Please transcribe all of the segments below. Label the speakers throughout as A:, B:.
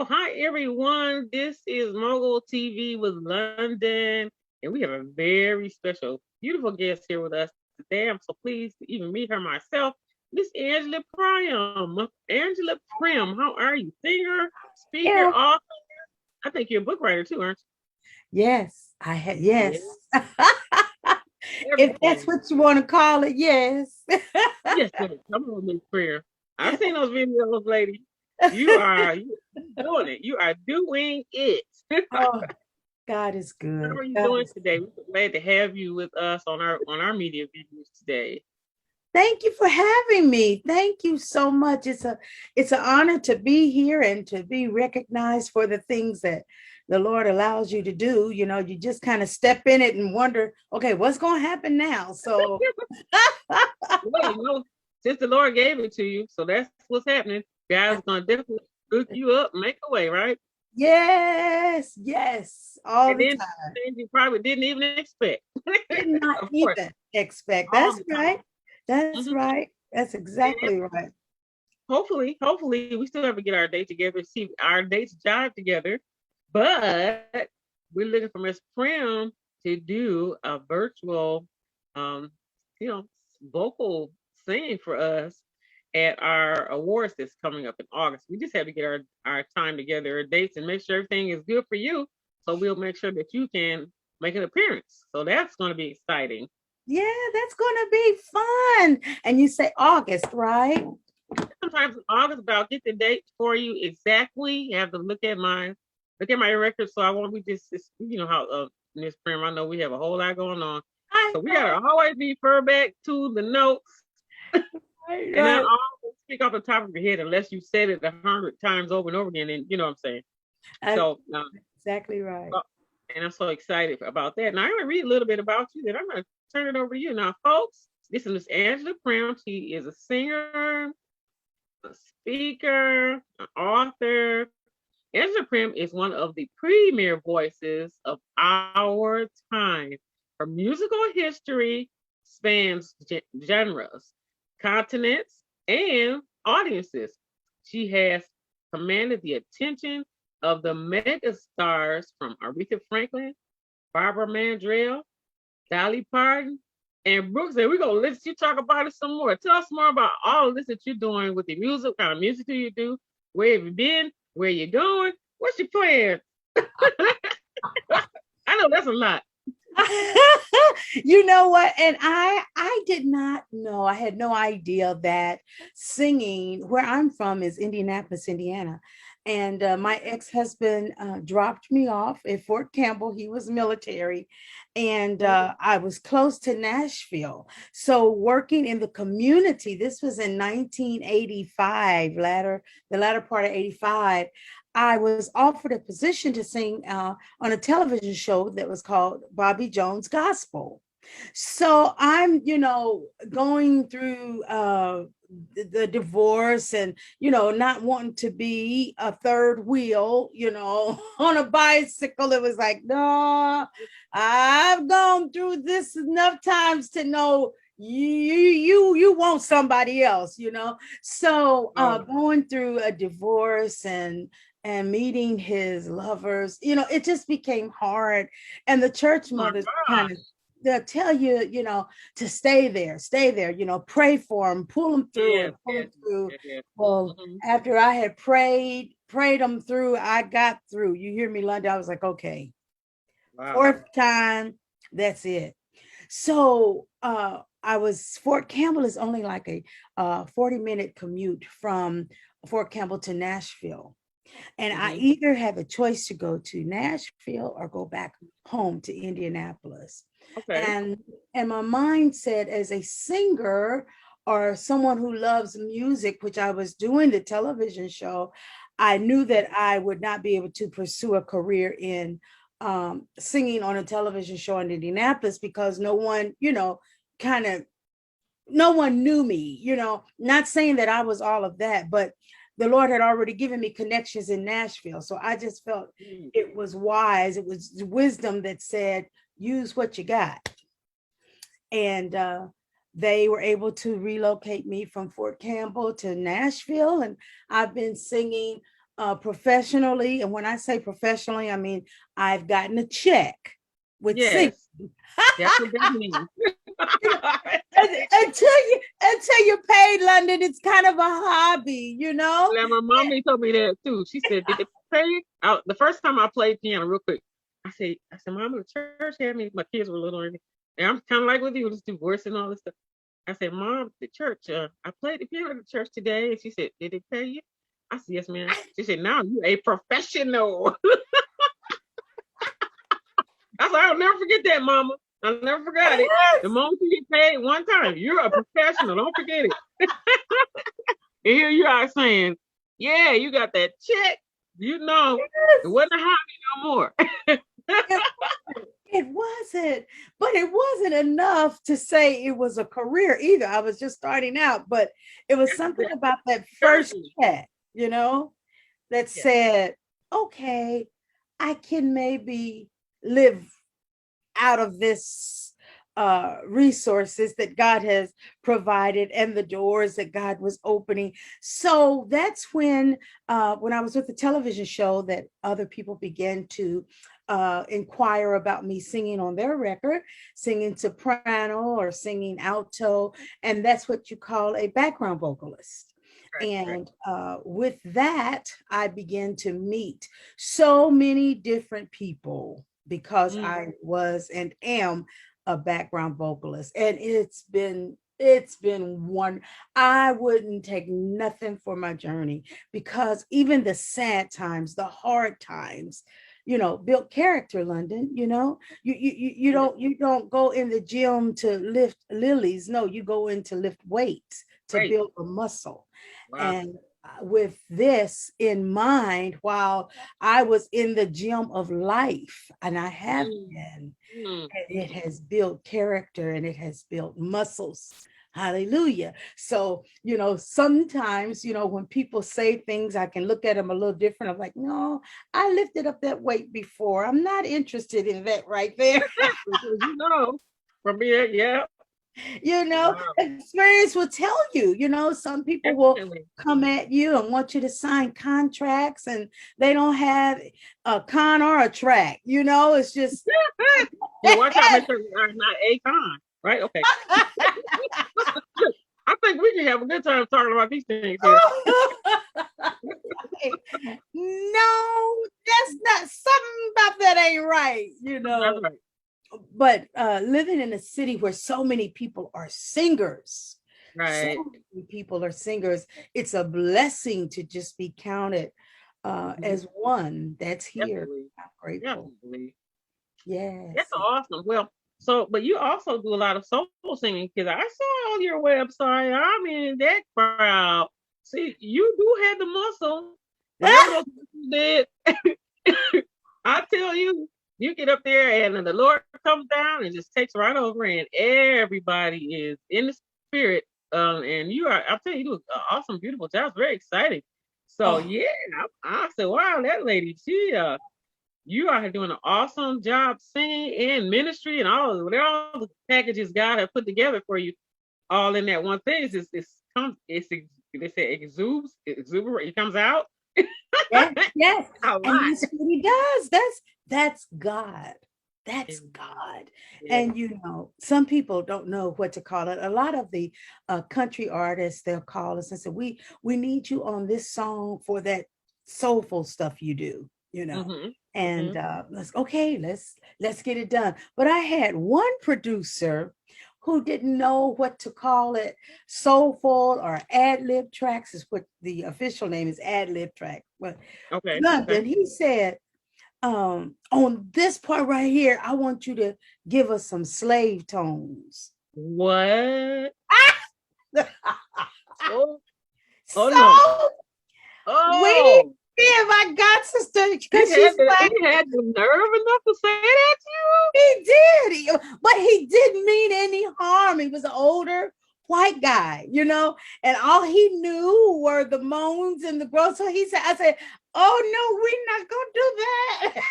A: Well, hi everyone. This is Mogul TV with London, and we have a very special, beautiful guest here with us today. I'm so pleased to even meet her myself, Miss Angela Primm. Angela Primm, how are you? Singer, speaker,
B: Yeah.
A: author. I think you're a book writer too, aren't
B: Yes, I had,
A: you?
B: yes.
A: Yeah,
B: If that's
A: everything.
B: what you want to call it, yes.
A: Yes, sir. Come on, Miss Primm. I've seen those videos, lady. You doing it. You are doing it.
B: Oh, God is
A: How
B: good.
A: are you
B: God
A: doing
B: is
A: today? We're so glad to have you with us on our media views today.
B: Thank you for having me. Thank you so much. It's an honor to be here and to be recognized for the things that the Lord allows you to do. You know, you just kind of step in it and wonder, okay, what's going to happen now? So
A: Well, since the Lord gave it to you, so that's what's happening. God's gonna definitely hook you up, make a way, right?
B: yes, yes, all
A: And
B: the
A: then
B: time.
A: things you probably didn't even expect.
B: Did not
A: Of course,
B: even expect.
A: all
B: That's
A: the
B: right.
A: time.
B: That's right. That's
A: And
B: exactly right.
A: hopefully, we still have to get our date together, see our dates jive together. But we're looking for Miss Prim to do a virtual, um, you know, vocal singing for us at our awards that's coming up in August. We just have to get our time together, our dates, and make sure everything is good for you. So we'll make sure that you can make an appearance. So that's going to be exciting.
B: Yeah, that's going to be fun. And you say August, right?
A: Sometimes in August, but I'll get the date for you exactly. You have to look at my records, so I won't be just you know how Miss Prim. I know we have a whole lot going on,
B: I
A: so we
B: know.
A: gotta always refer back to the notes
B: Right,
A: and not
B: right.
A: always speak off the top of your head unless you said it 100 times over and over again. And you know what I'm saying.
B: I,
A: So,
B: exactly right.
A: uh, and I'm so excited about that. Now I'm gonna read a little bit about you. Then I'm gonna turn it over to you. Now, folks, this is Miss Angela Prim. She is a singer, a speaker, an author. Ezra Primm is one of the premier voices of our time. Her musical history spans genres, continents, and audiences. She has commanded the attention of the mega stars from Aretha Franklin, Barbara Mandrell, Dolly Parton, and Brooks. And we're gonna let you talk about it some more. Tell us more about all of this that you're doing with the music. What kind of music do you do? Where have you been? Where you going? What's your plan? I know that's a lot.
B: You know what? And I did not know. I had no idea that singing where I'm from is Indianapolis, Indiana. And my ex-husband dropped me off at Fort Campbell. He was military, and I was close to Nashville. So working in the community, this was in 1985, the latter part of 85. I was offered a position to sing on a television show that was called Bobby Jones Gospel. So I'm, going through the divorce and, not wanting to be a third wheel, on a bicycle. It was like, no, I've gone through this enough times to know you want somebody else, so
A: Oh,
B: going through a divorce and meeting his lovers, it just became hard. And the church
A: oh my
B: mothers kind of
A: gosh.
B: they'll tell you, to stay there, pray for him, pull him through
A: Yes,
B: and pull
A: yes,
B: him through.
A: yes.
B: Well,
A: Mm-hmm.
B: after I had prayed him through, I got through. You hear me, London? I was like, okay,
A: Wow.
B: fourth time, that's it. So I was Fort Campbell is only like a 40-minute commute from Fort Campbell to Nashville. And I
A: Mm-hmm.
B: either have a choice to go to Nashville or go back home to Indianapolis.
A: Okay.
B: And and my mindset as a singer or someone who loves music, which I was doing the television show, I knew that I would not be able to pursue a career in singing on a television show in Indianapolis because no one, kind of no one knew me, not saying that I was all of that, but the Lord had already given me connections in Nashville. So I just felt
A: Mm.
B: it was wise. It was wisdom that said, use what you got. And they were able to relocate me from Fort Campbell to Nashville. And I've been singing professionally. And when I say professionally, I mean I've gotten a check with singing.
A: Yes, that's what that means.
B: Until you're paid, London, it's kind of a hobby, you know?
A: Now, my mommy told me that too. She said, "Did they pay you?" The first time I played piano, real quick, I said, Mama, the church had me. My kids were little, and I'm kind of like with you, just divorce and all this stuff. I said, Mom, the church, I played the piano at the church today. And she said, "Did they pay you?" I said, "Yes, ma'am." She said, "Now you a professional." I said, "I'll never forget that, Mama. I'll never forgot it. The moment you get paid one time, you're a professional. Don't forget it." And here you are saying, "Yeah, you got that check. You know, it wasn't a hobby no more."
B: It, it wasn't, but it wasn't enough to say it was a career either. I was just starting out, but it was something about that first check, you know, that
A: Yeah.
B: said, okay, I can maybe live out of this resources that God has provided and the doors that God was opening. So that's when I was with the television show, that other people began to inquire about me singing on their record, singing soprano or singing alto, and that's what you call a background vocalist.
A: Right.
B: And with that, I began to meet so many different people because
A: Mm.
B: I was and am a background vocalist. And it's been one. I wouldn't take nothing for my journey, because even the sad times, the hard times, built character, London. You don't go in the gym to lift lilies. No, you go in to lift weights, to
A: Great.
B: build a muscle.
A: Wow.
B: And with this in mind, while I was in the gym of life, and I have
A: Mm.
B: been,
A: Mm.
B: and it has built character and it has built muscles. Hallelujah. So, sometimes, when people say things, I can look at them a little different. I'm like, no, I lifted up that weight before. I'm not interested in that right there.
A: Exactly. Because from here, yeah. Wow.
B: Experience will tell you. Some people will
A: Definitely.
B: come at you and want you to sign contracts, and they don't have a con or a track. It's just
A: Yeah, watch out, make sure you are not a con. Right? Okay. I think we can have a good time talking about these things here.
B: no, that's not, something about that ain't right.
A: That's right.
B: But living in a city where so many people are singers, so
A: Right.
B: many people are singers, it's a blessing to just be counted
A: Mhm.
B: as one that's here.
A: Definitely.
B: I'm grateful.
A: Definitely. That's
B: Yes.
A: awesome. Well, but you also do a lot of soul singing, because I saw on your website. I'm in that crowd. See, you do have the muscle. Whatever those muscles did, I tell you, you get up there and then the Lord comes down and just takes right over, and everybody is in the spirit. And I'll tell you, you do an awesome, beautiful job. It's very exciting. So
B: Oh,
A: yeah, I said, wow, that lady, you are doing an awesome job singing and ministry and all the packages God have put together for you, all in that one thing. They say exuberant. It comes out
B: yes, yes.
A: a
B: And
A: lot.
B: that's what he does. That's God. That's
A: Amen.
B: God.
A: Yes.
B: And some people don't know what to call it. A lot of the country artists, they'll call us and say, we need you on this song for that soulful stuff you do.
A: Mm-hmm.
B: And
A: Mm-hmm.
B: let's get it done. But I had one producer who didn't know what to call it. Soulful or ad lib tracks is what the official name is, ad lib track. But
A: Okay. Okay.
B: London, he said, on this part right here, I want you to give us some slave tones.
A: What? Oh, oh no.
B: So wait,
A: Oh,
B: me and my god sister, because she's
A: he
B: like,
A: had the nerve enough to say that to
B: he did, but he didn't mean any harm. He was an older white guy, and all he knew were the moans and the growls. So I said, oh no, we're not gonna do that.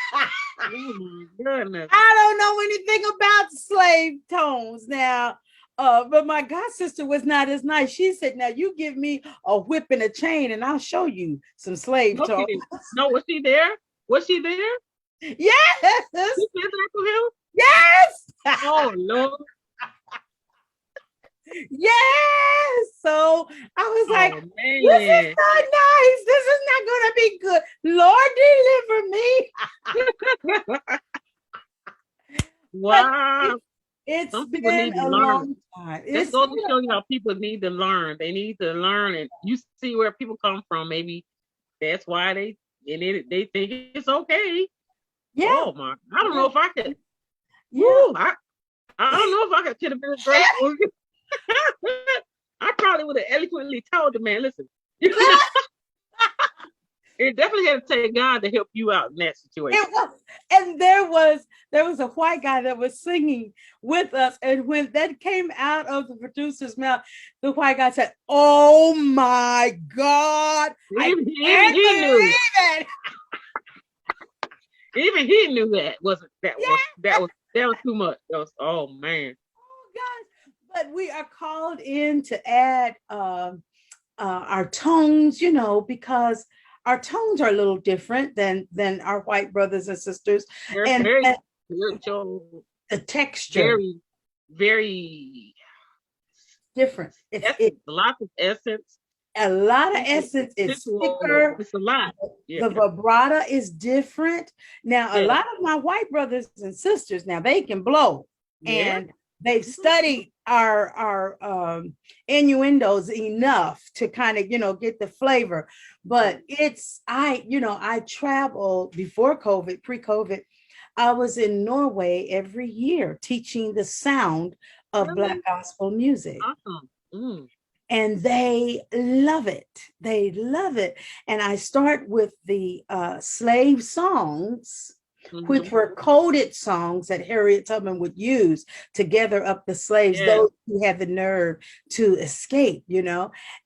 A: you? Oh my goodness.
B: I don't know anything about slave tones. Now, But my god sister was not as nice. She said, "Now you give me a whip and a chain, and I'll show you some slave
A: No, she
B: talk."
A: didn't. No, was she there? Was she there?
B: Yes,
A: She said that to him?
B: yes,
A: Oh Lord.
B: yes. So I was like,
A: Oh
B: "This is
A: man.
B: not nice. This is not going to be good. Lord, deliver me." But
A: Wow.
B: it's
A: Some people
B: been
A: need to
B: a
A: learn.
B: long time.
A: Just
B: It's
A: goes
B: been
A: to show you how people need to learn. They need to learn, and you see where people come from. Maybe that's why they think it's okay.
B: yeah,
A: Oh my! I don't know
B: yeah,
A: if I could.
B: yeah.
A: Woo! I don't know if I could have been as graceful. I probably would have eloquently told the man, "Listen, it definitely had to take God to help you out in that situation."
B: It was, and there was a white guy that was singing with us, and when that came out of the producer's mouth, the white guy said, "Oh my God, I
A: Even
B: can't
A: he knew.
B: believe it!"
A: Even he knew that wasn't that was
B: Yeah,
A: that was too much. That was oh man.
B: oh gosh. But we are called in to add our tones, because our tones are a little different than our white brothers and sisters,
A: They're
B: and,
A: very
B: and
A: spiritual,
B: the texture
A: very, very
B: different. It's
A: essence, lots of essence,
B: a lot of
A: sensual,
B: essence. It's
A: sensual.
B: thicker.
A: It's a lot. Yeah,
B: The vibrato is different. Now, a
A: yeah,
B: lot of my white brothers and sisters, now they can blow,
A: yeah.
B: and they've studied our innuendos enough to kind of get the flavor. But I traveled before COVID, pre-COVID. I was in Norway every year teaching the sound of Black
A: Really
B: gospel music,
A: awesome.
B: and they love it. They love it. And I start with the slave songs, which
A: Mm-hmm.
B: were coded songs that Harriet Tubman would use to gather up the slaves,
A: Yes.
B: those who had the nerve to escape.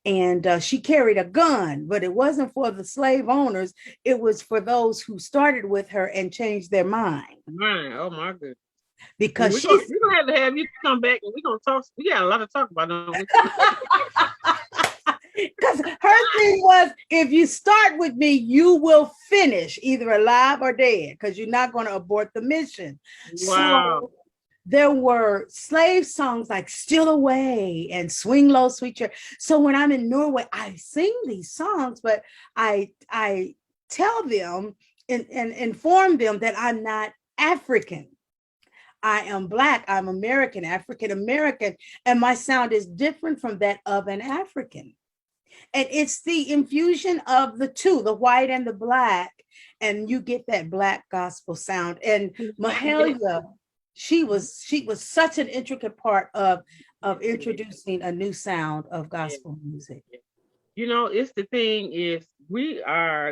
B: And she carried a gun, but it wasn't for the slave owners. It was for those who started with her and changed their mind,
A: Man, oh my goodness. Well,
B: because
A: we're
B: she's
A: gonna have to have you come back and we're gonna talk. We got a lot to talk about, don't we?
B: because her thing was, if you start with me, you will finish either alive or dead, because you're not going to abort the mission.
A: Wow.
B: So there were slave songs like "Still Away" and "Swing Low, Sweet Chariot." So when I'm in Norway, I sing these songs, but I tell them and inform them that I'm not African. I am Black, I'm American, African American, and my sound is different from that of an African. And it's the infusion of the two, the white and the Black, and you get that Black gospel sound. And
A: Yes.
B: Mahalia, she was such an intricate part of introducing a new sound of
A: Yes.
B: gospel music.
A: It's the thing is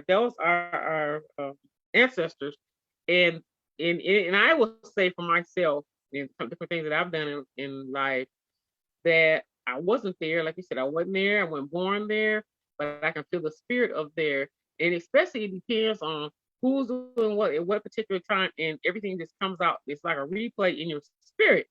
A: those are our ancestors, and and I will say for myself and some different things that I've done in life that I wasn't there. Like you said, I wasn't there. I wasn't born there, but I can feel the spirit of there. And especially it depends on who's doing what at what particular time, and everything just comes out. It's like a replay in your spirit.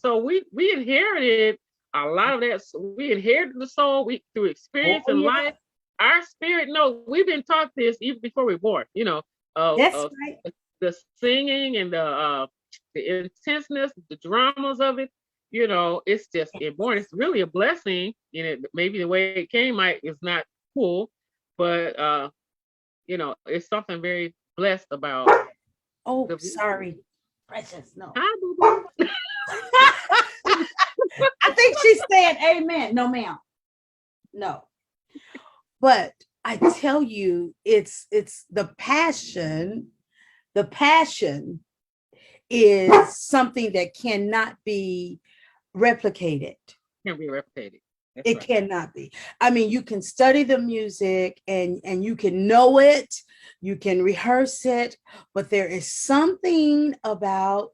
A: So we inherited a lot of that. We inherited the soul we through experience
B: Oh
A: in
B: yeah,
A: life. Our spirit, no, we've been taught this even before we were born.
B: that's
A: Of
B: right.
A: the singing and the intenseness, the dramas of it. It's just inborn. It's really a blessing. Maybe the way it came might is not cool, but it's something very blessed about
B: Oh,
A: the
B: sorry, precious. No.
A: hi boo boo.
B: I think she's saying amen. No, ma'am. No. But I tell you, it's the passion is something that cannot be replicated.
A: Can't be replicated. That's
B: It
A: right.
B: cannot be. I mean, you can study the music and you can know it, you can rehearse it, but there is something about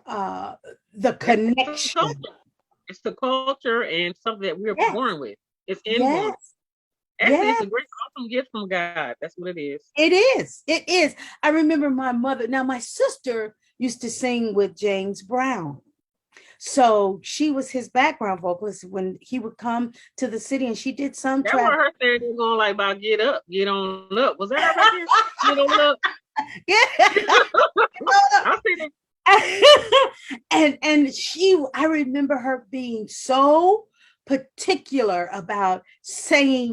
B: uh the
A: It's the
B: connection.
A: culture. It's the culture and something that we're
B: Yes,
A: born with. It's inborn.
B: yes,
A: Actually, it's
B: yes.
A: a great, awesome gift from God. That's what it is.
B: It is. It is. I remember my mother. Now, my sister used to sing with James Brown. So she was his background vocalist when he would come to the city, and she did some
A: That was
B: track.
A: her saying they going like about get up, get on up. Was that her back there? Get on up.
B: Yeah.
A: I see it.
B: And I remember her being so particular about saying